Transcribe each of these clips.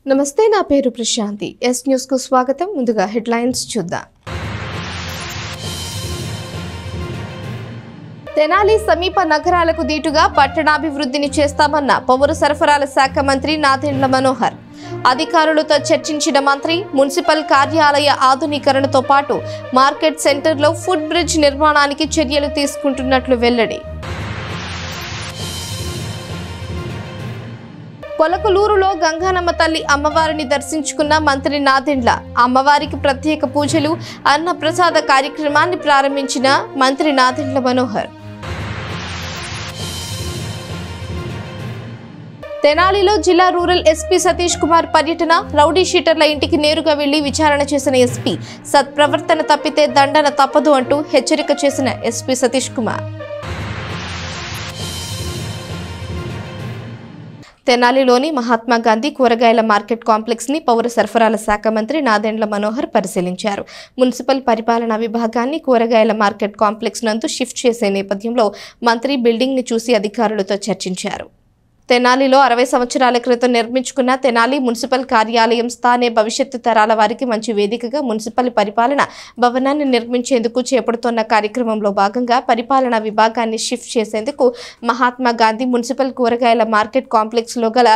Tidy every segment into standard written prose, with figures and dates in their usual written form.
నమస్తే నా పేరు ప్రశాంతి ఎస్ న్యూస్ కు స్వాగతం ముందుగా హెడ్లైన్స్ చూద్దాం తెనాలి సమీప నగరాలకు దీటుగా పట్టణాభివృద్ధిని చేస్తామన్న పౌర సరఫరాల శాఖ మంత్రి నాదెండ్ల మనోహర్ అధికారులతో చర్చించిన మంత్రి మున్సిపల్ కార్యాలయ ఆధునీకరణతో పాటు మార్కెట్ సెంటర్లో ఫుడ్ బ్రిడ్జ్ నిర్మాణానికి చర్యలు తీసుకుంటున్నట్లు వెల్లడి పొలకలూరులో గంగానమ్మ తల్లి అమ్మవారిని దర్శించుకున్న మంత్రి నాదెండ్ల అమ్మవారికి ప్రత్యేక పూజలు అన్న ప్రసాద కార్యక్రమాన్ని ప్రారంభించిన మంత్రి నాదెండ్ల మనోహర్ తెనాలిలో జిల్లా రూరల్ ఎస్పీ సతీష్ కుమార్ పర్యటన రౌడీ షీటర్ల ఇంటికి నేరుగా వెళ్లి విచారణ చేసిన ఎస్పీ సత్ప్రవర్తన తప్పితే దండన తప్పదు అంటూ హెచ్చరిక చేసిన ఎస్పీ సతీష్ కుమార్ తెనాలిలోని మహాత్మా గాంధీ కూరగాయల మార్కెట్ కాంప్లెక్స్ ని పౌర సరఫరాల శాఖ మంత్రి నాదెండ్ల మనోహర్ పరిశీలించారు. మున్సిపల్ పరిపాలనా విభాగాన్ని కూరగాయల మార్కెట్ కాంప్లెక్స్ నందు షిఫ్ట్ చేసే నేపథ్యంలో మంత్రి బిల్డింగ్ ని చూసి అధికారులతో చర్చించారు. తెనాలిలో 60 సంవత్సరాల క్రితం నిర్మించుకున్న తెనాలి మున్సిపల్ కార్యాలయం స్థానే భవిష్యత్తు తరాల వారికి మంచి వేదికగా మున్సిపల్ పరిపాలన భవనాన్ని నిర్మించేందుకు చేపడుతున్న కార్యక్రమంలో భాగంగా పరిపాలనా విభాగాన్ని షిఫ్ట్ చేసేందుకు మహాత్మా గాంధీ మున్సిపల్ కూరగాయల మార్కెట్ కాంప్లెక్స్ లో గల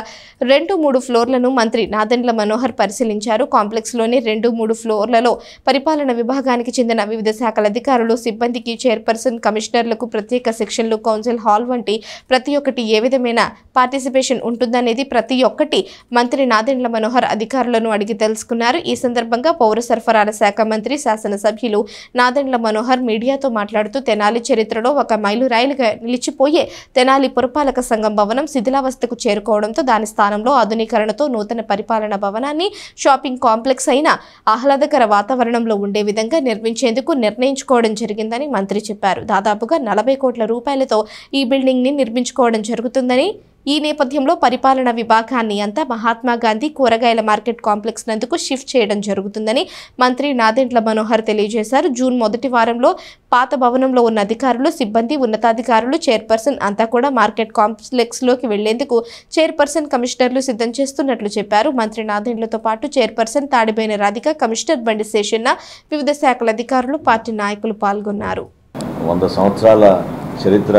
2-3 ఫ్లోర్లను మంత్రి నాదెండ్ల మనోహర్ పరిశీలించారు. కాంప్లెక్స్ లోని 2-3 ఫ్లోర్లలో పరిపాలన విభాగానికి చెందిన వివిధ శాఖల అధికారులు సిబ్బందికి చైర్పర్సన్ కమిషనర్లకు ప్రత్యేక సెక్షన్లు కౌన్సిల్ హాల్ వంటి ప్రతి ఒక్కటి ఏ విధమైన పార్టిసిపేషన్ ఉంటుందనేది ప్రతి ఒక్కటి మంత్రి నాదెండ్ల మనోహర్ అధికారులను అడిగి తెలుసుకున్నారు. ఈ సందర్భంగా పౌర సరఫరాల శాఖ మంత్రి శాసనసభ్యులు నాదెండ్ల మనోహర్ మీడియాతో మాట్లాడుతూ తెనాలి చరిత్రలో ఒక మైలురాయిలుగా నిలిచిపోయే తెనాలి పురపాలక సంఘం భవనం శిథిలావస్థకు చేరుకోవడంతో దాని స్థానంలో ఆధునీకరణతో నూతన పరిపాలన భవనాన్ని షాపింగ్ కాంప్లెక్స్ అయిన ఆహ్లాదకర వాతావరణంలో ఉండే విధంగా నిర్మించేందుకు నిర్ణయించుకోవడం జరిగిందని మంత్రి చెప్పారు. దాదాపుగా 40 కోట్ల రూపాయలతో ఈ బిల్డింగ్ ని నిర్మించుకోవడం జరుగుతుందని ఈ నేపథ్యంలో పరిపాలనా విభాగాన్ని అంతా మహాత్మా గాంధీ కూరగాయల మార్కెట్ కాంప్లెక్స్ నందుకు షిఫ్ట్ చేయడం జరుగుతుందని మంత్రి నాదెండ్ల మనోహర్ తెలియజేశారు. జూన్ మొదటి వారంలో పాత భవనంలో ఉన్న అధికారులు సిబ్బంది ఉన్నతాధికారులు చైర్పర్సన్ అంతా కూడా మార్కెట్ కాంప్లెక్స్ లోకి వెళ్లేందుకు చైర్పర్సన్ కమిషనర్లు సిద్ధం చేస్తున్నట్లు చెప్పారు. మంత్రి నాదెండ్లతో పాటు చైర్పర్సన్ తాడిబోయిన రాధిక కమిషనర్ బండి శేషన్న వివిధ శాఖల అధికారులు పార్టీ నాయకులు పాల్గొన్నారు. 100 సంవత్సరాల చరిత్ర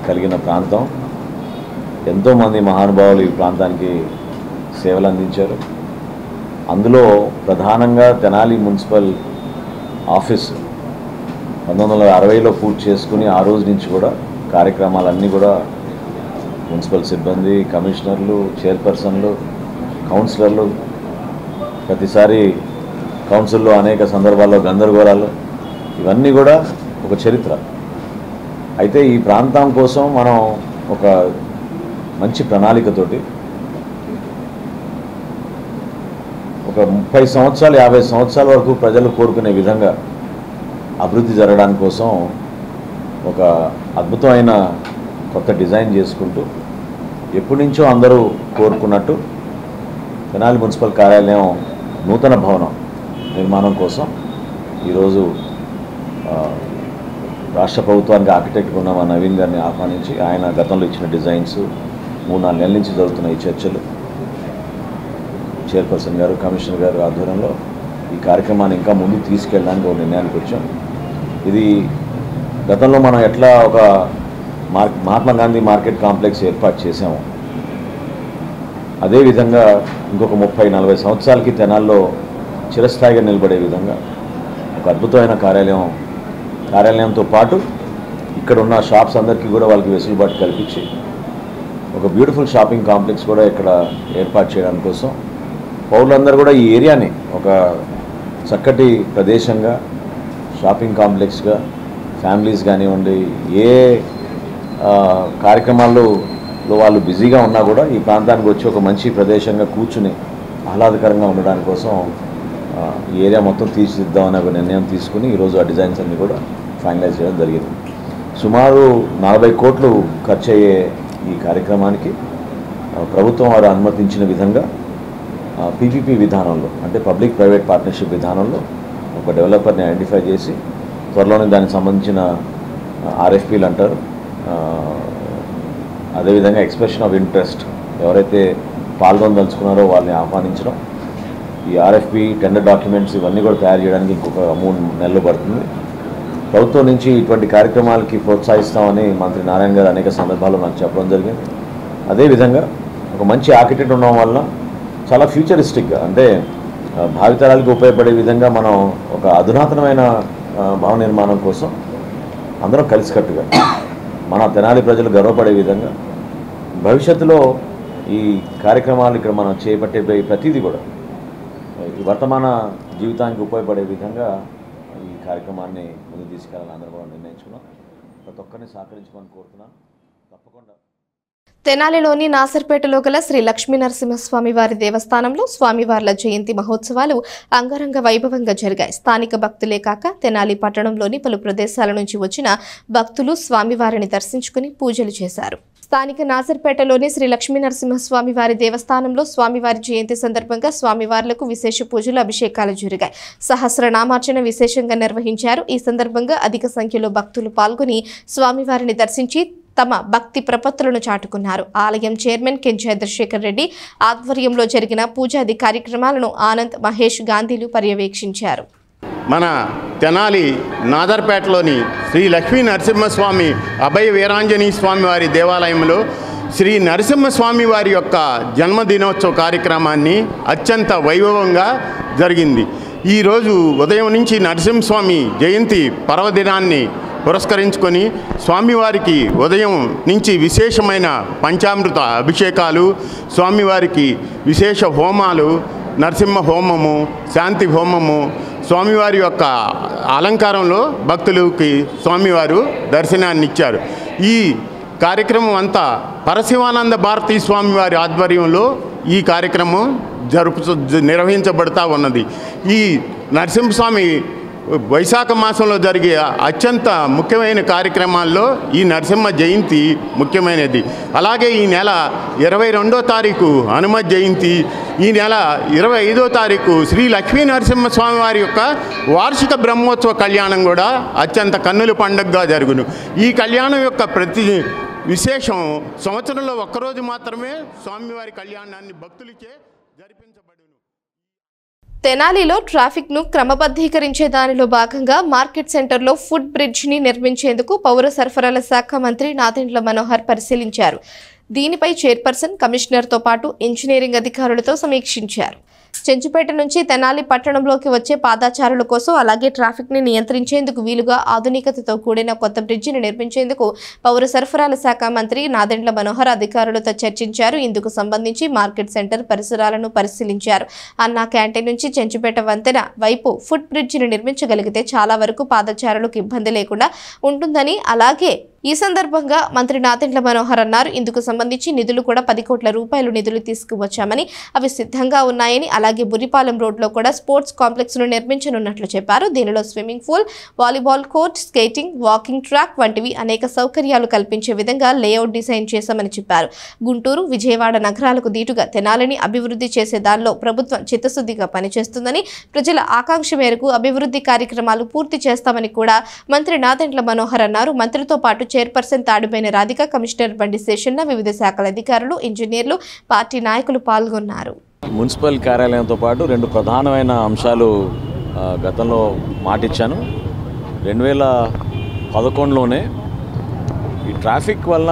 కలిగిన ప్రాంతం. ఎంతోమంది మహానుభావులు ఈ ప్రాంతానికి సేవలు అందించారు. అందులో ప్రధానంగా తెనాలి మున్సిపల్ ఆఫీస్ 1960లో పూర్తి చేసుకుని ఆ రోజు నుంచి కూడా కార్యక్రమాలన్నీ కూడా మున్సిపల్ సిబ్బంది కమిషనర్లు చైర్పర్సన్లు కౌన్సిలర్లు ప్రతిసారి కౌన్సిల్లో అనేక సందర్భాల్లో గందరగోళాలు ఇవన్నీ కూడా ఒక చరిత్ర. అయితే ఈ ప్రాంతం కోసం మనం ఒక మంచి ప్రణాళికతోటి ఒక 30 సంవత్సరాలు 50 సంవత్సరాల వరకు ప్రజలు కోరుకునే విధంగా అభివృద్ధి జరగడానికి కోసం ఒక అద్భుతమైన కొత్త డిజైన్ చేసుకుంటూ ఎప్పటి నుంచో అందరూ కోరుకున్నట్టు తెనాలి మున్సిపల్ కార్యాలయం నూతన భవనం నిర్మాణం కోసం ఈరోజు రాష్ట్ర ప్రభుత్వానికి ఆర్కిటెక్ట్ ఉన్న నవీన్ గారిని ఆహ్వానించి ఆయన గతంలో ఇచ్చిన డిజైన్స్ 3-4 నెలల నుంచి జరుగుతున్న ఈ చర్చలు చైర్పర్సన్ గారు కమిషనర్ గారు ఆధ్వర్యంలో ఈ కార్యక్రమాన్ని ఇంకా ముందుకు తీసుకెళ్ళడానికి ఒక నిర్ణయానికి వచ్చాం. ఇది గతంలో మనం ఎట్లా ఒక మహాత్మా గాంధీ మార్కెట్ కాంప్లెక్స్ ఏర్పాటు చేసాము అదేవిధంగా ఇంకొక 30-40 సంవత్సరాలకి తెనాల్లో చిరస్థాయిగా నిలబడే విధంగా ఒక అద్భుతమైన కార్యాలయంతో పాటు ఇక్కడ ఉన్న షాప్స్ అందరికీ కూడా వాళ్ళకి వెసులుబాటు కల్పించి ఒక బ్యూటిఫుల్ షాపింగ్ కాంప్లెక్స్ కూడా ఇక్కడ ఏర్పాటు చేయడానికి కోసం పౌరులందరూ కూడా ఈ ఏరియాని ఒక చక్కటి ప్రదేశంగా షాపింగ్ కాంప్లెక్స్గా ఫ్యామిలీస్ కానివ్వండి ఏ కార్యక్రమాల్లో వాళ్ళు బిజీగా ఉన్నా కూడా ఈ ప్రాంతానికి వచ్చి ఒక మంచి ప్రదేశంగా కూర్చుని ఆహ్లాదకరంగా ఉండడానికి కోసం ఈ ఏరియా మొత్తం తీర్చిదిద్దామనే ఒక నిర్ణయం తీసుకుని ఈరోజు ఆ డిజైన్స్ అన్నీ కూడా ఫైనలైజ్ చేయడం జరిగింది. సుమారు 40 కోట్లు ఖర్చు అయ్యే ఈ కార్యక్రమానికి ప్రభుత్వం వారు అనుమతించిన విధంగా పీపీపీ విధానంలో అంటే పబ్లిక్ ప్రైవేట్ పార్ట్నర్షిప్ విధానంలో ఒక డెవలపర్ని ఐడెంటిఫై చేసి త్వరలోనే దానికి సంబంధించిన ఆర్ఎఫ్పీలు అంటారు అదేవిధంగా ఎక్స్ప్రెషన్ ఆఫ్ ఇంట్రెస్ట్ ఎవరైతే పాల్గొనదలుచుకున్నారో వాళ్ళని ఆహ్వానించడం, ఈ ఆర్ఎఫ్పి టెండర్ డాక్యుమెంట్స్ ఇవన్నీ కూడా తయారు చేయడానికి ఇంకొక 3 నెలలు పడుతుంది. ప్రభుత్వం నుంచి ఇటువంటి కార్యక్రమాలకి ప్రోత్సహిస్తామని మంత్రి నారాయణ గారు అనేక సందర్భాల్లో నాకు చెప్పడం జరిగింది. అదేవిధంగా ఒక మంచి ఆర్కిటెక్ట్ ఉండడం వల్ల చాలా ఫ్యూచరిస్టిక్గా, అంటే భావితరాలకు ఉపయోగపడే విధంగా మనం ఒక అధునాతనమైన భవన నిర్మాణం కోసం అందరం కలిసికట్టుగా మన తెనాలి ప్రజలు గర్వపడే విధంగా భవిష్యత్తులో ఈ కార్యక్రమాలు ఇక్కడ మనం చేపట్టే ప్రతిదీ కూడా ఈ వర్తమాన జీవితానికి ఉపయోగపడే విధంగా ఈ కార్యక్రమాన్ని ముందుకు తీసుకెళ్ళాలని అందరూ కూడా నిర్ణయించుకున్నాం. ప్రతి ఒక్కరిని సహకరించమని కోరుతున్నాను. తప్పకుండా తెనాలిలోని నాసర్పేటలో గల శ్రీ లక్ష్మీ నరసింహస్వామి వారి దేవస్థానంలో స్వామివార్ల జయంతి మహోత్సవాలు అంగరంగ వైభవంగా జరిగాయి. స్థానిక భక్తులే కాక తెనాలి పట్టణంలోని పలు ప్రదేశాల నుంచి వచ్చిన భక్తులు స్వామివారిని దర్శించుకుని పూజలు చేశారు. స్థానిక నాసర్పేటలోని శ్రీ లక్ష్మీ నరసింహస్వామి వారి దేవస్థానంలో స్వామివారి జయంతి సందర్భంగా స్వామివార్లకు విశేష పూజలు, అభిషేకాలు జరిగాయి. సహస్రనామార్చన విశేషంగా నిర్వహించారు. ఈ సందర్భంగా అధిక సంఖ్యలో భక్తులు పాల్గొని స్వామివారిని దర్శించి తమ భక్తి ప్రపత్తులను చాటుకున్నారు. ఆలయం చైర్మన్ కె చంద్రశేఖర్ రెడ్డి ఆధ్వర్యంలో జరిగిన పూజాది కార్యక్రమాలను ఆనంద్, మహేష్ గాంధీలు పర్యవేక్షించారు. మన తెనాలి నాదర్పేటలోని శ్రీ లక్ష్మీ నరసింహస్వామి అభయ వీరాంజనీ స్వామి వారి దేవాలయంలో శ్రీ నరసింహస్వామి వారి యొక్క జన్మదినోత్సవ కార్యక్రమాన్ని అత్యంత వైభవంగా జరిగింది. ఈరోజు ఉదయం నుంచి నరసింహస్వామి జయంతి పర్వదినాన్ని పురస్కరించుకొని స్వామివారికి ఉదయం నుంచి విశేషమైన పంచామృత అభిషేకాలు, స్వామివారికి విశేష హోమాలు, నరసింహ హోమము, శాంతి హోమము, స్వామివారి యొక్క అలంకారంలో భక్తులకి స్వామివారు దర్శనాన్ని ఇచ్చారు. ఈ కార్యక్రమం అంతా పరశివానంద భారతీ స్వామివారి ఆధ్వర్యంలో ఈ కార్యక్రమం నిర్వహించబడుతూ ఉన్నది. ఈ నరసింహస్వామి వైశాఖ మాసంలో జరిగే అత్యంత ముఖ్యమైన కార్యక్రమాల్లో ఈ నరసింహ జయంతి ముఖ్యమైనది. అలాగే ఈ నెల 22వ తారీఖు హనుమ జయంతి, ఈ నెల 25వ తారీఖు శ్రీ లక్ష్మీ నరసింహస్వామి వారి యొక్క వార్షిక బ్రహ్మోత్సవ కళ్యాణం కూడా అత్యంత కన్నుల పండుగగా జరుగును. ఈ కళ్యాణం యొక్క ప్రతి విశేషం సంవత్సరంలో ఒక్కరోజు మాత్రమే స్వామివారి కళ్యాణాన్ని భక్తులచే జరిపించబడును. తెనాలిలో ట్రాఫిక్ ను క్రమబద్ధీకరించే దానిలో భాగంగా మార్కెట్ సెంటర్లో ఫుడ్ బ్రిడ్జ్ ని నిర్మించేందుకు పౌర సరఫరాల శాఖ మంత్రి నాదెండ్ల మనోహర్ పరిశీలించారు. దీనిపై చైర్పర్సన్, కమిషనర్తో పాటు ఇంజనీరింగ్ అధికారులతో సమీక్షించారు. చెంచుపేట నుంచి తెనాలి పట్టణంలోకి వచ్చే పాదాచారుల కోసం, అలాగే ట్రాఫిక్ ని నియంత్రించేందుకు వీలుగా ఆధునికతతో కూడిన కొత్త బ్రిడ్జిని నిర్మించేందుకు పౌర సరఫరాల శాఖ మంత్రి నాదెండ్ల మనోహర్ అధికారులతో చర్చించారు. ఇందుకు సంబంధించి మార్కెట్ సెంటర్ పరిసరాలను పరిశీలించారు. అన్నా క్యాంటీన్ నుంచి చెంచుపేట వంతెన వైపు ఫుట్ బ్రిడ్జిని నిర్మించగలిగితే చాలా వరకు పాదచారులకు ఇబ్బంది లేకుండా ఉంటుందని, అలాగే ఈ సందర్భంగా మంత్రి నాదెండ్ల మనోహర్ అన్నారు. ఇందుకు సంబంధించి నిధులు కూడా 10 కోట్ల రూపాయలు నిధులు తీసుకువచ్చామని, అవి సిద్ధంగా ఉన్నాయని, అలాగే బుర్రిపాలెం రోడ్లో కూడా స్పోర్ట్స్ కాంప్లెక్స్ ను నిర్మించనున్నట్లు చెప్పారు. దీనిలో swimming pool, volleyball court, skating, walking track వంటివి అనేక సౌకర్యాలు కల్పించే విధంగా లేఅవుట్ డిజైన్ చేశామని చెప్పారు. గుంటూరు, విజయవాడ నగరాలకు దీటుగా తెనాలిని అభివృద్ధి చేసే దానిలో ప్రభుత్వం చిత్తశుద్ధిగా పనిచేస్తుందని, ప్రజల ఆకాంక్ష మేరకు అభివృద్ధి కార్యక్రమాలు పూర్తి చేస్తామని కూడా మంత్రి నాదెండ్ల మనోహర్ అన్నారు. మంత్రితో పాటు చైర్పర్సన్ తాడిపైన రాధిక, కమిషనర్ బండి శేషన్న, వివిధ శాఖల అధికారులు, ఇంజనీర్లు, పార్టీ నాయకులు పాల్గొన్నారు. మున్సిపల్ కార్యాలయంతో పాటు 2 ప్రధానమైన అంశాలు గతంలో మాటిచ్చాను. 2011లోనే ఈ ట్రాఫిక్ వల్ల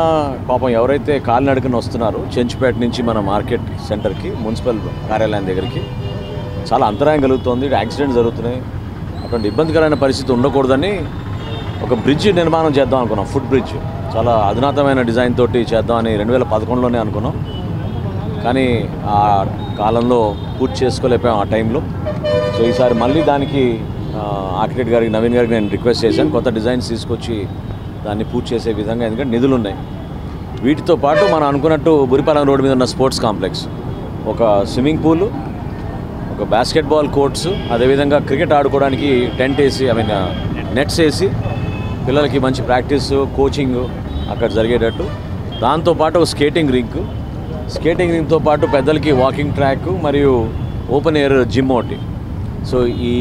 పాపం ఎవరైతే కాలినడకన వస్తున్నారో చెంచుపేట నుంచి మన మార్కెట్ సెంటర్కి, మున్సిపల్ కార్యాలయం దగ్గరికి చాలా అంతరాయం కలుగుతుంది, యాక్సిడెంట్ జరుగుతున్నాయి. అటువంటి ఇబ్బందికరమైన పరిస్థితి ఉండకూడదని ఒక బ్రిడ్జ్ నిర్మాణం చేద్దాం అనుకున్నాం. ఫుట్ బ్రిడ్జ్ చాలా అధునాతమైన డిజైన్ తోటి చేద్దామని 2011లోనే అనుకున్నాం. కానీ ఆ కాలంలో పూర్తి చేసుకోలేకపోయాం ఆ టైంలో. సో ఈసారి మళ్ళీ దానికి ఆర్కిటెక్ట్ గారికి, నవీన్ గారికి నేను రిక్వెస్ట్ చేశాను కొత్త డిజైన్స్ తీసుకొచ్చి దాన్ని పూర్తి చేసే విధంగా, ఎందుకంటే నిధులు ఉన్నాయి. వీటితో పాటు మనం అనుకున్నట్టు బురిపాలెం రోడ్డు మీద ఉన్న స్పోర్ట్స్ కాంప్లెక్స్, ఒక స్విమ్మింగ్ పూలు, ఒక బాస్కెట్బాల్ కోర్ట్స్, అదేవిధంగా క్రికెట్ ఆడుకోవడానికి టెంట్ వేసి, నెట్స్ వేసి పిల్లలకి మంచి ప్రాక్టీస్, కోచింగ్ అక్కడ జరిగేటట్టు, దాంతోపాటు స్కేటింగ్ రింగ్తో పాటు పెద్దలకి వాకింగ్ ట్రాక్ మరియు ఓపెన్ ఎయిర్ జిమ్ ఒకటి. సో ఈ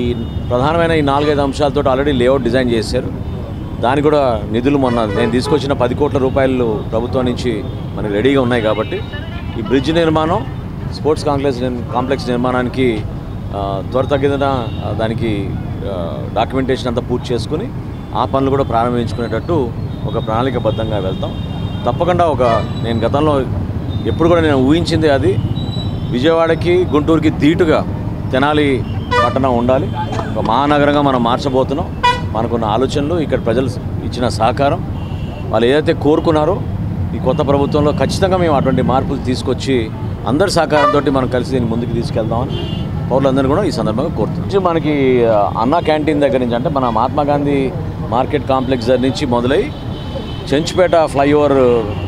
ప్రధానమైన ఈ 4-5 అంశాలతో ఆల్రెడీ లేఅవుట్ డిజైన్ చేశారు. దానికి కూడా నిధులు మొన్న నేను తీసుకొచ్చిన 10 కోట్ల రూపాయలు ప్రభుత్వం నుంచి మనకి రెడీగా ఉన్నాయి. కాబట్టి ఈ బ్రిడ్జ్ నిర్మాణం స్పోర్ట్స్ కాంప్లెక్స్ నిర్మాణానికి త్వరితగతిన దానికి డాక్యుమెంటేషన్ అంతా పూర్తి చేసుకుని ఆ పనులు కూడా ప్రారంభించుకునేటట్టు ఒక ప్రణాళికబద్ధంగా వెళ్తాం. తప్పకుండా నేను గతంలో ఎప్పుడు కూడా నేను ఊహించింది అది విజయవాడకి గుంటూరుకి ధీటుగా తెనాలి పట్టణం ఉండాలి. ఒక మహానగరంగా మనం మార్చబోతున్నాం. మనకున్న ఆలోచనలు, ఇక్కడ ప్రజలు ఇచ్చిన సహకారం, వాళ్ళు ఏదైతే కోరుకున్నారో ఈ కొత్త ప్రభుత్వంలో ఖచ్చితంగా మేము అటువంటి మార్పులు తీసుకొచ్చి అందరి సహకారంతో మనం కలిసి దీన్ని ముందుకు తీసుకెళ్దామని పౌరులందరూ కూడా ఈ సందర్భంగా కోరుతున్నాం. మనకి అన్నా క్యాంటీన్ దగ్గర నుంచి, అంటే మన మహాత్మా గాంధీ మార్కెట్ కాంప్లెక్స్ దగ్గర నుంచి మొదలై చెంచుపేట ఫ్లైఓవర్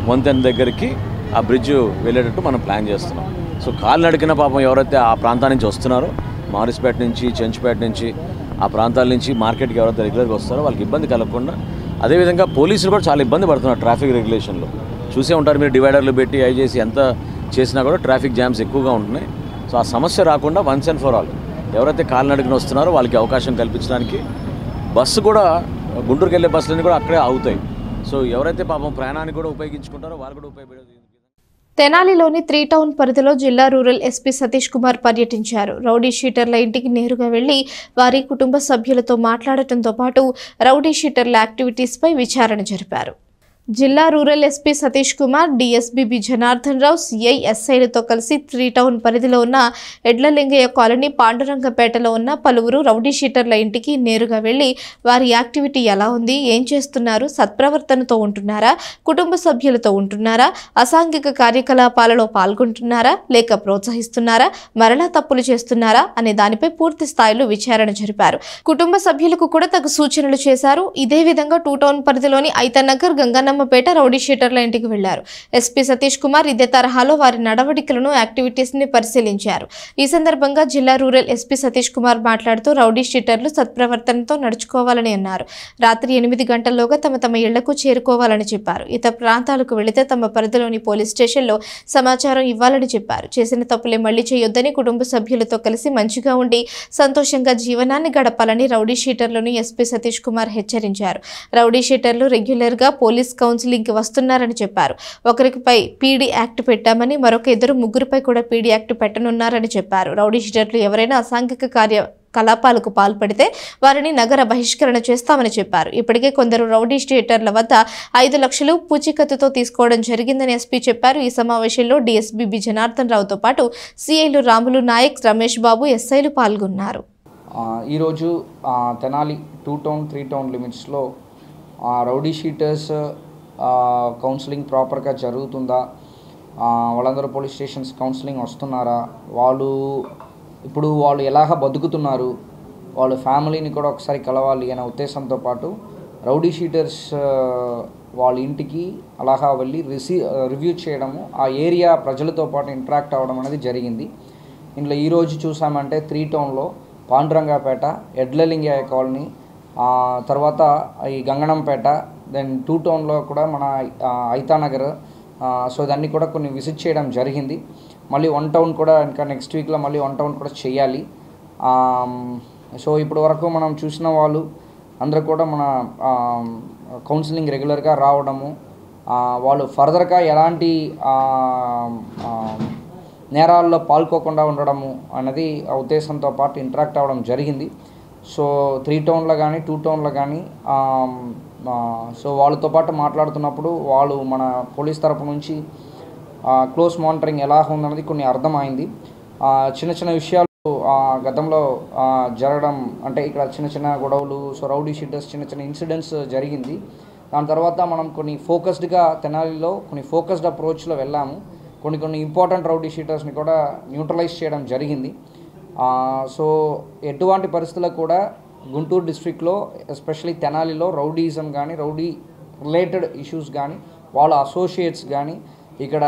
వంతెన దగ్గరికి ఆ బ్రిడ్జ్ వెళ్ళేటట్టు మనం ప్లాన్ చేస్తున్నాం. సో కాలినడకన పాపం ఎవరైతే ఆ ప్రాంతాల నుంచి వస్తున్నారో, మారిస్పేట నుంచి, చెంచుపేట నుంచి, ఆ ప్రాంతాల నుంచి మార్కెట్కి ఎవరైతే రెగ్యులర్గా వస్తారో వాళ్ళకి ఇబ్బంది కలగకుండా, అదేవిధంగా పోలీసులు కూడా చాలా ఇబ్బంది పడుతున్నారు ట్రాఫిక్ రెగ్యులేషన్లో. చూసే ఉంటారు మీరు, డివైడర్లు పెట్టి అవి చేసి ఎంత చేసినా కూడా ట్రాఫిక్ జామ్స్ ఎక్కువగా ఉంటున్నాయి. సో ఆ సమస్య రాకుండా వన్స్ అండ్ ఫర్ ఆల్ ఎవరైతే కాలినడకన వస్తున్నారో వాళ్ళకి అవకాశం కల్పించడానికి బస్సు కూడా, గుంటూరుకి వెళ్ళే బస్సులన్నీ కూడా అక్కడే ఆగుతాయి. సో ఎవరైతే పాపం ప్రయాణాన్ని కూడా ఉపయోగించుకుంటారో వాళ్ళు కూడా ఉపయోగపడేది. తెనాలిలోని 3 టౌన్ పరిధిలో జిల్లా రూరల్ ఎస్పీ సతీష్ కుమార్ పర్యటించారు. రౌడీ షీటర్ల ఇంటికి నేరుగా వెళ్లి వారి కుటుంబ సభ్యులతో మాట్లాడటంతో పాటు రౌడీ షీటర్ల యాక్టివిటీస్పై విచారణ జరిపారు. జిల్లా rural SP Satish Kumar, DSP Janardhan Rao, CI, ఎస్ఐలతో కలిసి 3 టౌన్ పరిధిలో ఉన్న ఎడ్లలింగయ్య కాలనీ, పాండురంగపేటలో ఉన్న పలువురు రౌడీ షీటర్ల ఇంటికి నేరుగా వెళ్లి వారి యాక్టివిటీ ఎలా ఉంది, ఏం చేస్తున్నారు, సత్ప్రవర్తనతో ఉంటున్నారా, కుటుంబ సభ్యులతో ఉంటున్నారా, అసాంఘిక కార్యకలాపాలలో పాల్గొంటున్నారా లేక ప్రోత్సహిస్తున్నారా, మరలా తప్పులు చేస్తున్నారా అనే దానిపై పూర్తి స్థాయిలో విచారణ జరిపారు. కుటుంబ సభ్యులకు కూడా తగు సూచనలు చేశారు. ఇదే విధంగా 2 టౌన్ పరిధిలోని ఐతనగర్, గంగన్న పేట రౌడీ షీటర్ల ఇంటికి వెళ్లారు. ఎస్పీ సతీష్ కుమార్ ఇదే తరహాలో వారి నడవడికలను, యాక్టివిటీస్ ని పరిశీలించారు. ఈ సందర్భంగా జిల్లా రూరల్ ఎస్పీ సతీష్ కుమార్ మాట్లాడుతూ రౌడీ షీటర్లు సత్ప్రవర్తనతో నడుచుకోవాలని అన్నారు. రాత్రి 8 గంటల్లోగా తమ ఇళ్లకు చేరుకోవాలని చెప్పారు. ఇతర ప్రాంతాలకు వెళితే తమ పరిధిలోని పోలీస్ స్టేషన్లో సమాచారం ఇవ్వాలని చెప్పారు. చేసిన తప్పులే మళ్లీ చేయొద్దని, కుటుంబ సభ్యులతో కలిసి మంచిగా ఉండి సంతోషంగా జీవనాన్ని గడపాలని రౌడీ షీటర్లను ఎస్పీ సతీష్ కుమార్ హెచ్చరించారు. రౌడీ షీటర్లు రెగ్యులర్ గా పోలీస్ కౌన్సిలింగ్ కి వస్తున్నారని చెప్పారు. ఒకరిపై పీడీ యాక్ట్ పెట్టామని, మరొక 2-3పై కూడా పీడీ యాక్ట్ పెట్టనున్నారని చెప్పారు. రౌడీ షీటర్లు ఎవరైనా అసాంఘిక కార్యకలాపాలకు పాల్పడితే వారిని నగర బహిష్కరణ చేస్తామని చెప్పారు. ఇప్పటికే కొందరు రౌడీ షీటర్ల వద్ద 5 లక్షలు పూచీకత్తుతో తీసుకోవడం జరిగిందని ఎస్పీ చెప్పారు. ఈ సమావేశంలో డిఎస్పీ జనార్దన్ రావుతో పాటు సిఐలు రాములు నాయక్, రమేష్ బాబు, ఎస్ఐలు పాల్గొన్నారు. ఈరోజు తెనాలి 2 టౌన్ 3 టౌన్ లిమిట్స్లో రౌడీ షీటర్స్ కౌన్సిలింగ్ ప్రాపర్గా జరుగుతుందా, వాళ్ళందరూ పోలీస్ స్టేషన్స్ కౌన్సిలింగ్ వస్తున్నారా, ఇప్పుడు వాళ్ళు ఎలాగ బతుకుతున్నారు, వాళ్ళ ఫ్యామిలీని కూడా ఒకసారి కలవాలి అనే ఉద్దేశంతో పాటు రౌడీ షీటర్స్ వాళ్ళ ఇంటికి అలాగా వెళ్ళి రివ్యూ చేయడము, ఆ ఏరియా ప్రజలతో పాటు ఇంటరాక్ట్ అవ్వడం అనేది జరిగింది. ఇందులో ఈరోజు చూసామంటే 3 టౌన్లో పాండురంగపేట, ఎడ్లలింగయ్య కాలనీ, తర్వాత ఈ గంగనంపేట, దెన్ 2 టౌన్లో కూడా మన ఐతానగర్, సో దాన్ని కూడా కొన్ని విజిట్ చేయడం జరిగింది. మళ్ళీ 1 టౌన్ కూడా ఇంకా నెక్స్ట్ వీక్లో మళ్ళీ 1 టౌన్ కూడా చేయాలి. సో ఇప్పటి వరకు మనం చూసిన వాళ్ళు అందరూ కూడా మన కౌన్సిలింగ్ రెగ్యులర్గా రావడము, వాళ్ళు ఫర్దర్గా ఎలాంటి నేరాల్లో పాల్గొకుండా ఉండడము అన్నది ఆ ఉద్దేశంతో పాటు ఇంటరాక్ట్ అవ్వడం జరిగింది. సో 3 టౌన్లో కానీ 2 టౌన్లో కానీ సో వాళ్ళతో పాటు మాట్లాడుతున్నప్పుడు వాళ్ళు మన పోలీస్ తరపు నుంచి క్లోజ్ మానిటరింగ్ ఎలా ఉందన్నది కొన్ని అర్థమైంది. చిన్న విషయాలు గతంలో జరగడం, అంటే ఇక్కడ చిన్న గొడవలు, సో రౌడీ షీటర్స్ చిన్న ఇన్సిడెంట్స్ జరిగింది. దాని తర్వాత మనం కొన్ని ఫోకస్డ్గా తెనాలిలో కొన్ని ఫోకస్డ్ అప్రోచ్లో వెళ్ళాము. కొన్ని ఇంపార్టెంట్ రౌడీ షీటర్స్ని కూడా న్యూట్రలైజ్ చేయడం జరిగింది. సో ఎటువంటి పరిస్థితుల్లో కూడా గుంటూరు డిస్ట్రిక్ట్లో ఎస్పెషలీ తెనాలిలో రౌడీజం కానీ, రౌడీ రిలేటెడ్ ఇష్యూస్ కానీ, వాళ్ళ అసోసియేట్స్ కానీ ఇక్కడ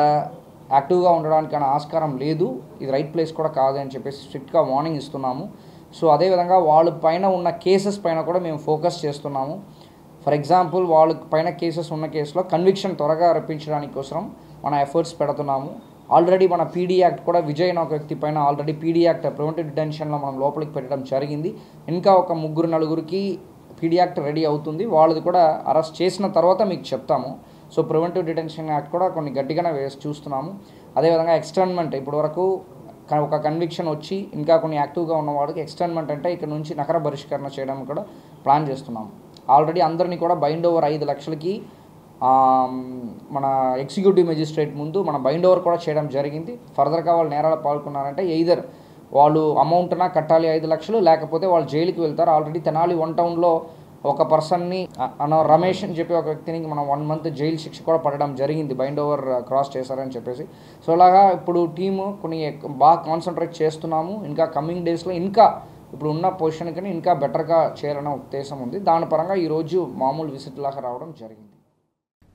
యాక్టివ్గా ఉండడానికి ఆస్కారం లేదు. ఇది రైట్ ప్లేస్ కూడా కాదు అని చెప్పేసి స్ట్రిక్ట్గా వార్నింగ్ ఇస్తున్నాము. సో అదేవిధంగా వాళ్ళ పైన ఉన్న కేసెస్ పైన కూడా మేము ఫోకస్ చేస్తున్నాము. ఫర్ ఎగ్జాంపుల్ వాళ్ళ పైన కేసెస్ ఉన్న కేసులో కన్విక్షన్ త్వరగా రప్పించడానికి కోసం మన ఎఫర్ట్స్ పెడుతున్నాము. ఆల్రెడీ మన పీడీ యాక్ట్ కూడా విజయ్ అనే ఒక వ్యక్తి పైన ఆల్రెడీ పీడీ యాక్ట్ ప్రివెంటివ్ డిటెన్షన్లో మనం లోపలికి పెట్టడం జరిగింది. ఇంకా ఒక 3-4 పీడీ యాక్ట్ రెడీ అవుతుంది. వాళ్ళది కూడా అరెస్ట్ చేసిన తర్వాత మీకు చెప్తాము. సో ప్రివెంటివ్ డిటెన్షన్ యాక్ట్ కూడా కొన్ని గట్టిగానే చూస్తున్నాము. అదేవిధంగా ఎక్స్టర్న్మెంట్ ఇప్పటివరకు ఒక కన్విక్షన్ వచ్చి ఇంకా కొన్ని యాక్టివ్గా ఉన్నవాడికి ఎక్స్టర్న్మెంట్ అంటే ఇక్కడ నుంచి నగర బహిష్కరణ చేయడం కూడా ప్లాన్ చేస్తున్నాము. ఆల్రెడీ అందరినీ కూడా బైండ్ ఓవర్ 5 లక్షలకి మన ఎగ్జిక్యూటివ్ మెజిస్ట్రేట్ ముందు మన బైండ్ ఓవర్ కూడా చేయడం జరిగింది. ఫర్దర్గా వాళ్ళు నేరాలు పాల్గొన్నారంటే ఎయిదర్ వాళ్ళు అమౌంట్నా కట్టాలి 5 లక్షలు, లేకపోతే వాళ్ళు జైలుకి వెళ్తారు. ఆల్రెడీ తెనాలి 1 టౌన్లో ఒక పర్సన్ని రమేష్ అని చెప్పి ఒక వ్యక్తిని మనం 1 మంత్ జైలు శిక్ష కూడా పడడం జరిగింది, బైండ్ ఓవర్ క్రాస్ చేశారని చెప్పేసి. సో అలాగా ఇప్పుడు టీము కొన్ని బాగా కాన్సన్ట్రేట్ చేస్తున్నాము. ఇంకా కమింగ్ డేస్లో ఇంకా ఇప్పుడు ఉన్న పొజిషన్ కన్నా ఇంకా బెటర్గా చేయాలనే ఉద్దేశం ఉంది. దాని పరంగా ఈరోజు మామూలు విజిట్ లాగా రావడం జరిగింది.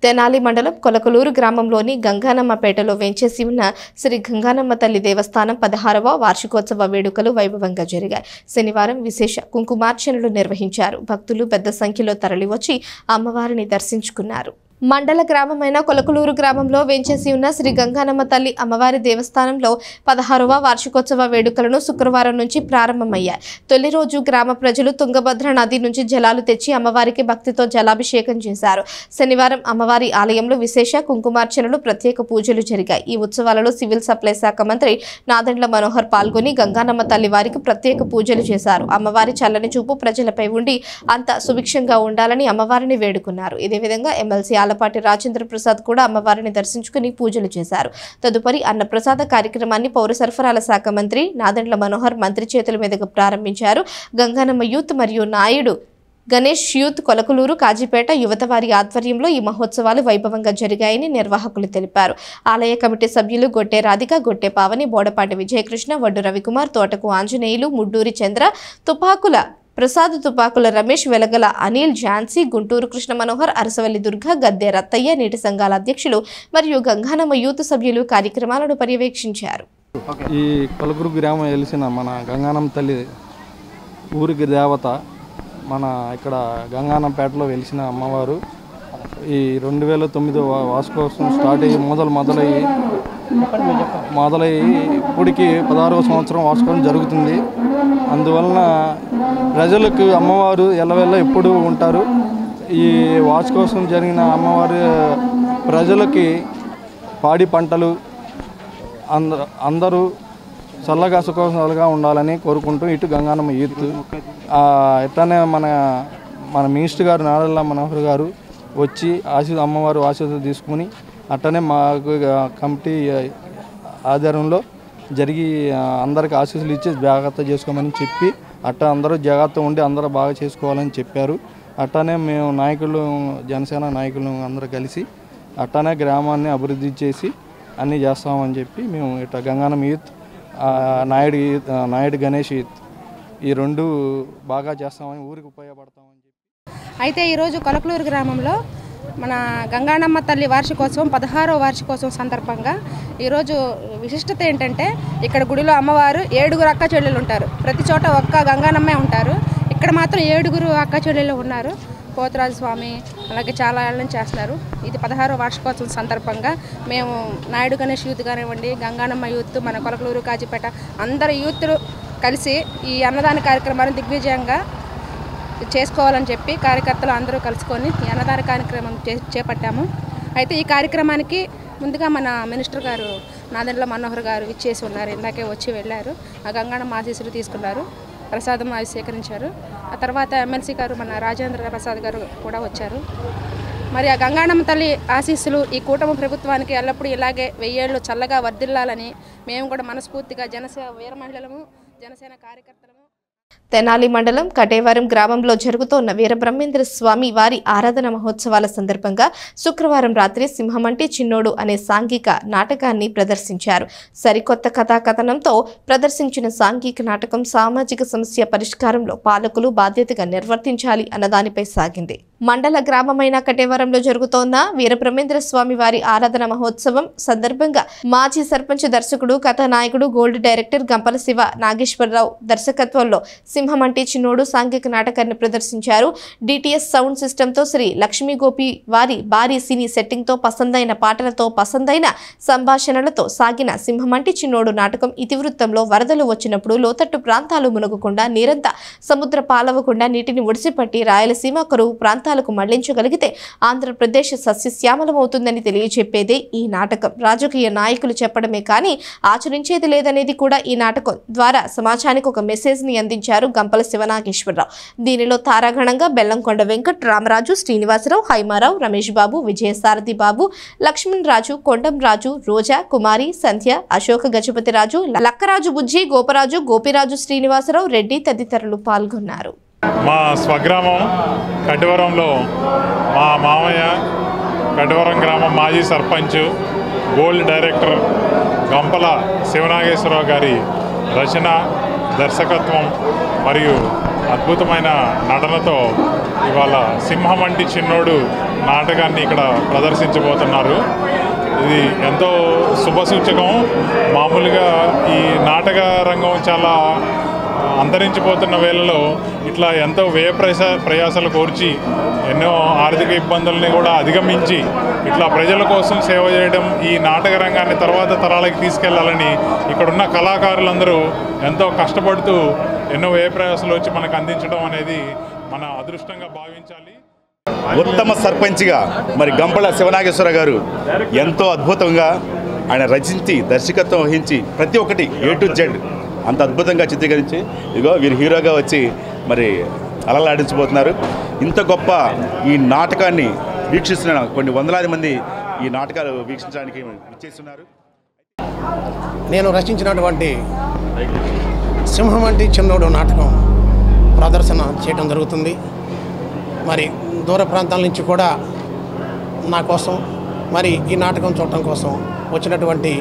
తెనాలి మండలం కొలకలూరు గ్రామంలోని గంగానమ్మపేటలో వెంచేసి ఉన్న శ్రీ గంగానమ్మ తల్లి దేవస్థానం 16వ వార్షికోత్సవ వేడుకలు వైభవంగా జరిగాయి. శనివారం విశేష కుంకుమార్చనలు నిర్వహించారు. భక్తులు పెద్ద సంఖ్యలో తరలివచ్చి అమ్మవారిని దర్శించుకున్నారు. మండల గ్రామమైన కొలకలూరు గ్రామంలో వెంచేసి ఉన్న శ్రీ గంగానమ్మ తల్లి అమ్మవారి దేవస్థానంలో 16వ వార్షికోత్సవ వేడుకలను శుక్రవారం నుంచి ప్రారంభమయ్యాయి. తొలి రోజు గ్రామ ప్రజలు తుంగభద్ర నది నుంచి జలాలు తెచ్చి అమ్మవారికి భక్తితో జలాభిషేకం చేశారు. శనివారం అమ్మవారి ఆలయంలో విశేష కుంకుమార్చనలు, ప్రత్యేక పూజలు జరిగాయి. ఈ ఉత్సవాలలో సివిల్ సప్లై శాఖ మంత్రి నాదెండ్ల మనోహర్ పాల్గొని గంగానమ్మ తల్లి వారికి ప్రత్యేక పూజలు చేశారు. అమ్మవారి చల్లని చూపు ప్రజలపై ఉండి అంత సుభిక్షంగా ఉండాలని అమ్మవారిని వేడుకున్నారు. ఇదే విధంగా ఎమ్మెల్సీ ఆలపాటి రాజేంద్ర ప్రసాద్ కూడా అమ్మవారిని దర్శించుకుని పూజలు చేశారు. తదుపరి అన్నప్రసాద కార్యక్రమాన్ని పౌర సరఫరాల శాఖ మంత్రి నాదెండ్ల మనోహర్ మంత్రి చేతుల మీదుగా ప్రారంభించారు. గంగానమ్మ యూత్ మరియు నాయుడు గణేష్ యూత్ కొలకలూరు కాజీపేట యువత వారి ఆధ్వర్యంలో ఈ మహోత్సవాలు వైభవంగా జరిగాయని నిర్వాహకులు తెలిపారు. ఆలయ కమిటీ సభ్యులు గొట్టె రాధిక, గొట్టె పావని, బోడపాటి విజయకృష్ణ, వడ్డు రవికుమార్, తోటకు ఆంజనేయులు, ముడ్డూరి చంద్ర, తుపాకుల ప్రసాద్, తుపాకుల రమేష్, వెలగల అనిల్, ఝాన్సీ, గుంటూరు కృష్ణ మనోహర్, అరసవల్లి దుర్గ, గద్దె రత్తయ్య, నీటి సంఘాల అధ్యక్షులు మరియు గంగానమ్మ యూత్ సభ్యులు కార్యక్రమాలను పర్యవేక్షించారు. ఈ కొలకలూరు గ్రామం వెలిసిన మన గంగానమ్మ తల్లి ఊరికి దేవత మన ఇక్కడ గంగానమ్మపేటలో వెలిసిన అమ్మవారు ఈ 2009 వార్షికోత్సవం స్టార్ట్ అయ్యి మొదలయ్యి ఇప్పటికి 16వ సంవత్సరం వార్షికోత్సవం జరుగుతుంది. అందువలన ప్రజలకు అమ్మవారు ఎల్లవెల్ల ఎప్పుడూ ఉంటారు. ఈ వార్షికోత్సవం జరిగిన అమ్మవారు ప్రజలకి పాడి పంటలు అందరూ చల్లగా సుఖంగా ఉండాలని కోరుకుంటూ ఇటు గంగానమ్మ యూత్ ఎట్లానే మన మినిస్టర్ గారు నాదెండ్ల మనోహర్ గారు వచ్చి అమ్మవారు ఆశీస్సులు తీసుకుని అట్టనే మాకు కమిటీ ఆధ్వర్యంలో జరిగి అందరికి ఆశీస్సులు ఇచ్చి జాగ్రత్త చేసుకోమని చెప్పి అందరూ జాగ్రత్త ఉండి అందరూ బాగా చేసుకోవాలని చెప్పారు. అట్టనే మేము నాయకులు, జనసేన నాయకులు అందరూ కలిసి అట్టనే గ్రామాన్ని అభివృద్ధి చేసి అన్నీ చేస్తామని చెప్పి మేము ఇట్లా గంగానమ్మ యూత్, నాయుడు గణేష్ యూత్ ఈ 2 బాగా చేస్తామని, ఊరికి ఉపయోగపడతామని చెప్పి. అయితే ఈరోజు కొలకలూరు గ్రామంలో మన గంగానమ్మ తల్లి వార్షికోత్సవం 16వ వార్షికోత్సవం సందర్భంగా ఈరోజు విశిష్టత ఏంటంటే ఇక్కడ గుడిలో అమ్మవారు 7 అక్క చెల్లెలు ఉంటారు. ప్రతి చోట ఒక్క గంగానమ్మే ఉంటారు. ఇక్కడ మాత్రం 7 అక్క చెల్లెలు ఉన్నారు. పోతరాజు స్వామి అలాగే చాలా ఏళ్ళ నుంచి చేస్తున్నారు. ఇది 16వ వార్షికోత్సవం సందర్భంగా మేము నాయుడు గణేష్ యూత్ కానివ్వండి, గంగానమ్మ యూత్, మన కొలకలూరు కాజీపేట అందరు యూత్లు కలిసి ఈ అన్నదాన కార్యక్రమాన్ని దిగ్విజయంగా చేసుకోవాలని చెప్పి కార్యకర్తలు అందరూ కలుసుకొని ఈ అన్నదాన కార్యక్రమం చేపట్టాము. అయితే ఈ కార్యక్రమానికి ముందుగా మన మినిస్టర్ గారు నాదెండ్ల మనోహర్ గారు ఇచ్చేసి ఉన్నారు. ఇందాకే వచ్చి వెళ్ళారు. ఆ గంగానమ్మ ఆశీస్సులు తీసుకున్నారు, ప్రసాదం అవి సేకరించారు. ఆ తర్వాత ఎమ్మెల్సీ గారు మన రాజేంద్ర ప్రసాద్ గారు కూడా వచ్చారు. మరి ఆ గంగానమ్మ తల్లి ఆశీస్సులు ఈ కూటమి ప్రభుత్వానికి ఎల్లప్పుడూ ఇలాగే 1000 ఏళ్ళు చల్లగా వర్ధిల్లాలని మేము కూడా మనస్ఫూర్తిగా వీర మహిళలము, జనసేన కార్యకర్తలము. తెనాలి మండలం కటేవరం గ్రామంలో జరుగుతోన్న వీరబ్రహ్మేంద్ర స్వామి వారి ఆరాధన మహోత్సవాల సందర్భంగా శుక్రవారం రాత్రి సింహమంటి చిన్నోడు అనే సాంఘిక నాటకాన్ని ప్రదర్శించారు. సరికొత్త కథాకథనంతో ప్రదర్శించిన సాంఘిక నాటకం సామాజిక సమస్య పరిష్కారంలో పాలకులు బాధ్యతగా నిర్వర్తించాలి అన్నదానిపై సాగింది. మండల గ్రామమైన కటేవరంలో జరుగుతోన్న వీరబ్రహ్మేంద్ర స్వామి వారి ఆరాధన మహోత్సవం సందర్భంగా మాజీ సర్పంచ్, దర్శకుడు, కథానాయకుడు, గోల్డ్ డైరెక్టర్ గంపల శివ నాగేశ్వరరావు దర్శకత్వంలో సింహమంటి చిన్నోడు సాంఘిక నాటకాన్ని ప్రదర్శించారు. డిటిఎస్ సౌండ్ సిస్టంతో శ్రీ లక్ష్మీ గోపి వారి భారీ సినీ సెట్టింగ్తో పసందైన పాటలతో పసందైన సంభాషణలతో సాగిన సింహమంటి చిన్నోడు నాటకం ఇతివృత్తంలో వరదలు వచ్చినప్పుడు లోతట్టు ప్రాంతాలు మునగకుండా, నీరంతా సముద్ర పాలవకుండా నీటిని ఒడిసిపట్టి రాయలసీమ కరువు ప్రాంతాలు మార్గాలకు మళ్లించగలిగితే ఆంధ్రప్రదేశ్ సస్యశ్యామలమవుతుందని తెలియచెప్పేదే ఈ నాటకం. రాజకీయ నాయకులు చెప్పడమే కానీ ఆచరించేది లేదనేది కూడా ఈ నాటకం ద్వారా సమాజానికి ఒక మెసేజ్ ని అందించారు గంపల శివనాగేశ్వరరావు. దీనిలో తారాగణంగా బెల్లంకొండ వెంకట్, రామరాజు, శ్రీనివాసరావు, హైమారావు, రమేష్ బాబు, విజయసారథి బాబు, లక్ష్మణ్ రాజు, కొండం రాజు, రోజా, కుమారి, సంధ్య, అశోక గజపతి రాజు, లక్కరాజు బుజ్జి, గోపరాజు, గోపిరాజు, శ్రీనివాసరావు రెడ్డి తదితరులు పాల్గొన్నారు. మా స్వగ్రామం కటివరంలో మా మామయ్య కటివరం గ్రామం మాజీ సర్పంచ్, గోల్డ్ డైరెక్టర్ గంపల శివనాగేశ్వరరావు గారి రచన, దర్శకత్వం మరియు అద్భుతమైన నటనతో ఇవాళ సింహం వంటి చిన్నోడు నాటకాన్ని ఇక్కడ ప్రదర్శించబోతున్నారు. ఇది ఎంతో శుభసూచకం. మామూలుగా ఈ నాటక రంగం చాలా అంతరించిపోతున్న వేళలో ఇట్లా ఎంతో ప్రయాసాలు కోర్చి ఎన్నో ఆర్థిక ఇబ్బందుల్ని కూడా అధిగమించి ఇట్లా ప్రజల కోసం సేవ చేయడం, ఈ నాటక రంగాన్ని తర్వాత తరాలకి తీసుకెళ్లాలని ఇక్కడున్న కళాకారులందరూ ఎంతో కష్టపడుతూ ఎన్నో ప్రయాసాలు వచ్చి మనకు అందించడం అనేది మన అదృష్టంగా భావించాలి. ఉత్తమ సర్పంచ్గా మరి గంపల శివనాగేశ్వర గారు ఎంతో అద్భుతంగా ఆయన రచించి దర్శకత్వం వహించి ప్రతి ఒక్కటి A to Z అంత అద్భుతంగా చిత్రీకరించి ఇదిగో వీరు హీరోగా వచ్చి మరి అలలాడించబోతున్నారు. ఇంత గొప్ప ఈ నాటకాన్ని వీక్షిస్తున్న కొన్ని వందలాది మంది ఈ నాటకాలు వీక్షించడానికి ఇచ్చేస్తున్నారు. నేను రచించినటువంటి సింహం వంటి చిన్నోడు నాటకం ప్రదర్శన చేయడం జరుగుతుంది. మరి దూర ప్రాంతాల నుంచి కూడా నా కోసం మరి ఈ నాటకం చూడటం కోసం వచ్చినటువంటి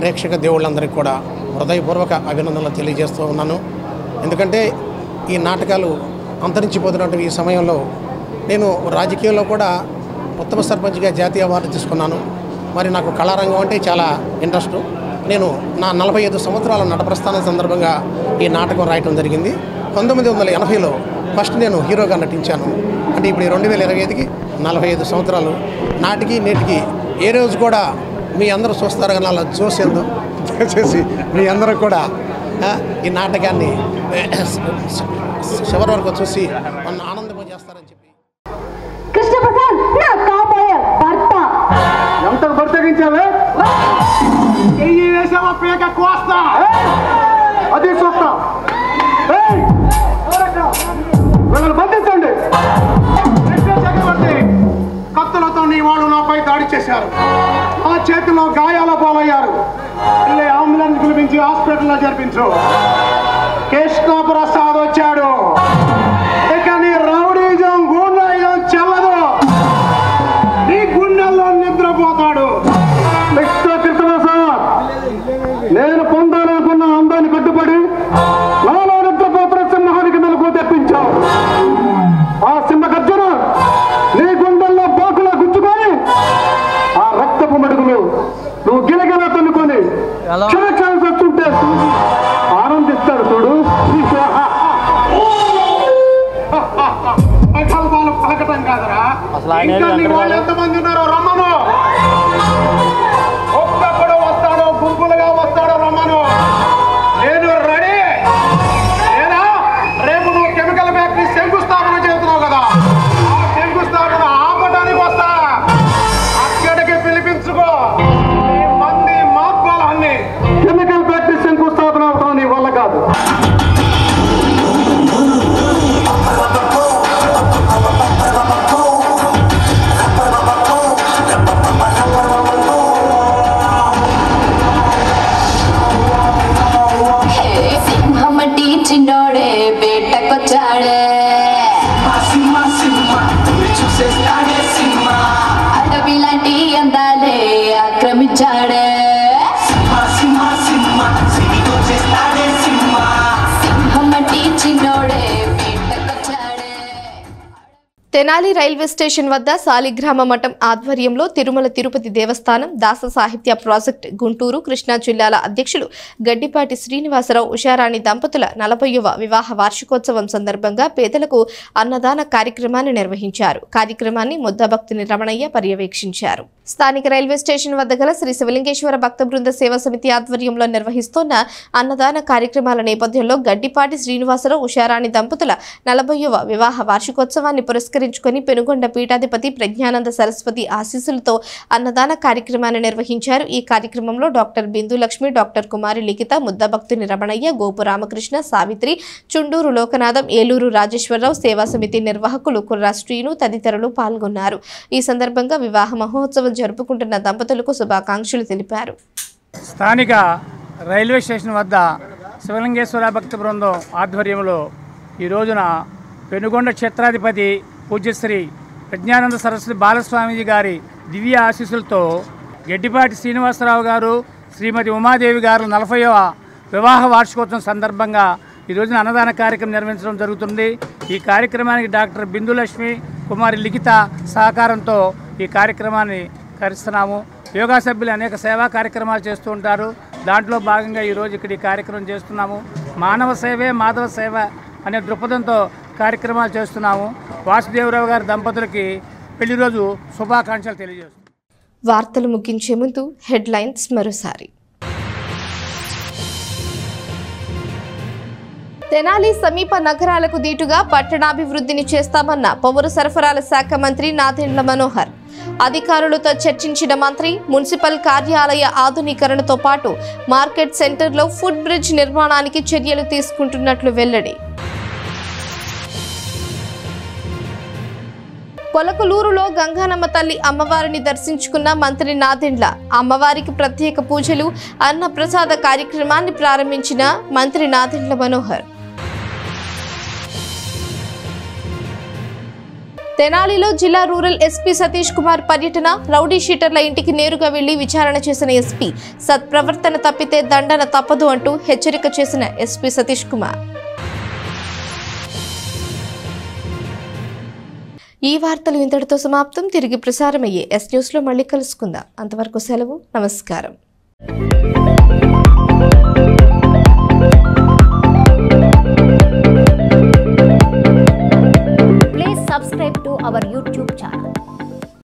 ప్రేక్షక దేవుళ్ళందరికీ కూడా హృదయపూర్వక అభినందనలు తెలియజేస్తూ ఉన్నాను. ఎందుకంటే ఈ నాటకాలు అంతరించిపోతున్నటువంటి ఈ సమయంలో నేను రాజకీయాల్లో కూడా ఉత్తమ సర్పంచ్గా జాతీయ అవార్డు తీసుకున్నాను. మరి నాకు కళారంగం అంటే చాలా ఇంట్రెస్ట్. నేను నా 45 సంవత్సరాల నట ప్రస్థానం సందర్భంగా ఈ నాటకం రాయటం జరిగింది. 1980లో ఫస్ట్ నేను హీరోగా నటించాను. అంటే ఇప్పుడు 2025కి 45 సంవత్సరాలు. నాటికి నేటికి ఏ రోజు కూడా మీ అందరూ చూస్తారు కానీ అలా చూసేందు దయచేసి మీ అందరూ కూడా ఈ నాటకాన్ని చివరి వరకు చూసి నన్ను ఆనందింపజేస్తారని చెప్పి. కృష్ణప్రసాద్ నా కాబోయే భర్త ఎంత బర్తగించావే చెయ్యి వేసావా పేక కోస్తా అది చూస్తా. వీళ్ళని బంధించండి. చక్రవర్తి కత్తులతో నీ వాళ్ళు నాపై దాడి చేశారు. ఆ చేతిలో గాయాల పాలయ్యారు. వెళ్ళి అంబులెన్స్ పిలిపించి హాస్పిటల్లో జరిపించు. కృష్ణప్రసాద్ వచ్చాడు. ఇక నీ రౌడీజం గూండాయిజం చెల్లదు. నీ గుండెల్లో నిద్రపోతాడు. కృష్ణప్రసాద్ నేను పొందాలనుకున్న అందాన్ని కట్టుబడి నాలో నిద్రపోతున్న సింహానికి మెలకు తెప్పించావు. ఆ సింహ గర్జన నీ గుండెల్లో బాకులా గుచ్చుకొని ఆ రక్తపు మడుగులు నువ్వు గిలగిలా తన్నుకొని క్షణక్షణం వస్తుంటే ఆనందిస్తాడు చూడు. ప్రగల్భాలు పలకటం కాదరా. ఇంకా నీ వాళ్ళు ఎంతమంది ఉన్నారో రమ్మను. ఒక్కప్పుడు వస్తాడో గుంపులుగా వస్తాడో రమ్మను. నేను రెడీ. లేదా రేపు నువ్వు కెమికల్ ఫ్యాక్టరీ శంకుస్థాపన చేస్తున్నావు కదా, ఆ శంకుస్థాపన ఆపడానికి వస్తా. అక్కడికి పిలిపించుకో. ఈ మంది మాత్వాలన్నీ కెమికల్ ఫ్యాక్టరీ శంకుస్థాపన అవటం నీ వల్ల కాదు. చిన్నోడే బేటకొచ్చాడే అడవి లాంటి అందాలే ఆక్రమించాడే. సింహమటి చిన్నోడే బేటకొచ్చాడే. తెనాలి రైల్వే స్టేషన్ వద్ద సాలిగ్రామ మఠం ఆధ్వర్యంలో తిరుమల తిరుపతి దేవస్థానం దాస సాహిత్య ప్రాజెక్ట్ గుంటూరు కృష్ణా జిల్లాల అధ్యక్షులు గడ్డిపాటి శ్రీనివాసరావు ఉషారాణి దంపతుల 40వ వివాహ వార్షికోత్సవం సందర్భంగా పేదలకు అన్నదాన కార్యక్రమాన్ని నిర్వహించారు. కార్యక్రమాన్ని ముద్దభక్తుని రమణయ్య పర్యవేక్షించారు. స్థానిక రైల్వే స్టేషన్ వద్ద గల శ్రీ శివలింగేశ్వర భక్త బృంద సేవా సమితి ఆధ్వర్యంలో నిర్వహిస్తున్న అన్నదాన కార్యక్రమాల నేపథ్యంలో గడ్డిపాటి శ్రీనివాసరావు ఉషారాణి దంపతుల 40వ వివాహ వార్షికోత్సవాన్ని పురస్కరించుకుని పురస్కరించుకొని పెనుగొండ పీఠాధిపతి ప్రజ్ఞానంద సరస్వతి ఆశీస్సులతో అన్నదాన కార్యక్రమాన్ని నిర్వహించారు. ఈ కార్యక్రమంలో డాక్టర్ బిందు లక్ష్మి, డాక్టర్ కుమారి లిఖిత, ముద్దభక్తుని రమణయ్య, గోపు రామకృష్ణ, సావిత్రి, చుండూరు లోకనాథం, ఏలూరు రాజేశ్వరరావు, సేవా సమితి నిర్వాహకులు కుర్రా శ్రీను తదితరులు పాల్గొన్నారు. ఈ సందర్భంగా వివాహ మహోత్సవం జరుపుకుంటున్న దంపతులకు శుభాకాంక్షలు తెలిపారు. స్థానిక రైల్వే స్టేషన్ వద్ద శివలింగేశ్వర భక్తి బృందం ఆధ్వర్యంలో ఈ రోజున పెనుగొండ క్షేత్రాధిపతి పూజ్యశ్రీ ప్రజ్ఞానంద సరస్వతి బాలస్వామీజీ గారి దివ్య ఆశీస్సులతో గెడ్డిపాటి శ్రీనివాసరావు గారు, శ్రీమతి ఉమాదేవి గారు 40వ వివాహ వార్షికోత్సవం సందర్భంగా ఈ రోజున అన్నదాన కార్యక్రమం నిర్వహించడం జరుగుతుంది. ఈ కార్యక్రమానికి డాక్టర్ బిందు లక్ష్మి, కుమారి లిఖిత సహకారంతో ఈ కార్యక్రమాన్ని కరిస్తున్నాము. యోగా సభ్యులు అనేక సేవా కార్యక్రమాలు చేస్తూ ఉంటారు. దాంట్లో భాగంగా ఈరోజు ఇక్కడ ఈ కార్యక్రమం చేస్తున్నాము. మానవ సేవే మాధవ సేవ అనే దృక్పథంతో కార్యక్రమాలు చేస్తున్నాము. వాసుదేవరావు గారి దంపతులకి పెళ్లి రోజు శుభాకాంక్షలు తెలియజేస్తున్నాం. వార్తలు ముగించే ముందు హెడ్లైన్స్ మరోసారి. తెనాలి సమీప నగరాలకు దీటుగా పట్టణాభివృద్ధిని చేస్తామన్న పౌర సరఫరాల శాఖ మంత్రి నాదెండ్ల మనోహర్. అధికారులతో చర్చించిన మంత్రి మున్సిపల్ కార్యాలయ ఆధునీకరణతో పాటు మార్కెట్ సెంటర్లో ఫుడ్ బ్రిడ్జ్ నిర్మాణానికి చర్యలు తీసుకుంటున్నట్లు వెల్లడి. కొలకలూరులో గంగానమ్మ తల్లి అమ్మవారిని దర్శించుకున్న మంత్రి నాదెండ్ల. అమ్మవారికి ప్రత్యేక పూజలు, అన్న ప్రసాద కార్యక్రమాన్ని ప్రారంభించిన మంత్రి నాదెండ్ల మనోహర్. తెనాలిలో జిల్లా రూరల్ ఎస్పీ సతీష్ కుమార్ పర్యటన. రౌడీ షీటర్ల ఇంటికి నేరుగా వెళ్లి విచారణ చేసిన ఎస్పీ. సత్ప్రవర్తన తప్పితే దండన తప్పదు అంటూ హెచ్చరిక చేసిన ఎస్పీ సతీష్ కుమార్. ఈ వార్తలు ఇంతటితో సమాప్తం. తిరిగి ప్రసారమయ్యే ఎస్ న్యూస్లో మళ్ళీ కలుసుకుందాం. అంతవరకు సెలవు. నమస్కారం.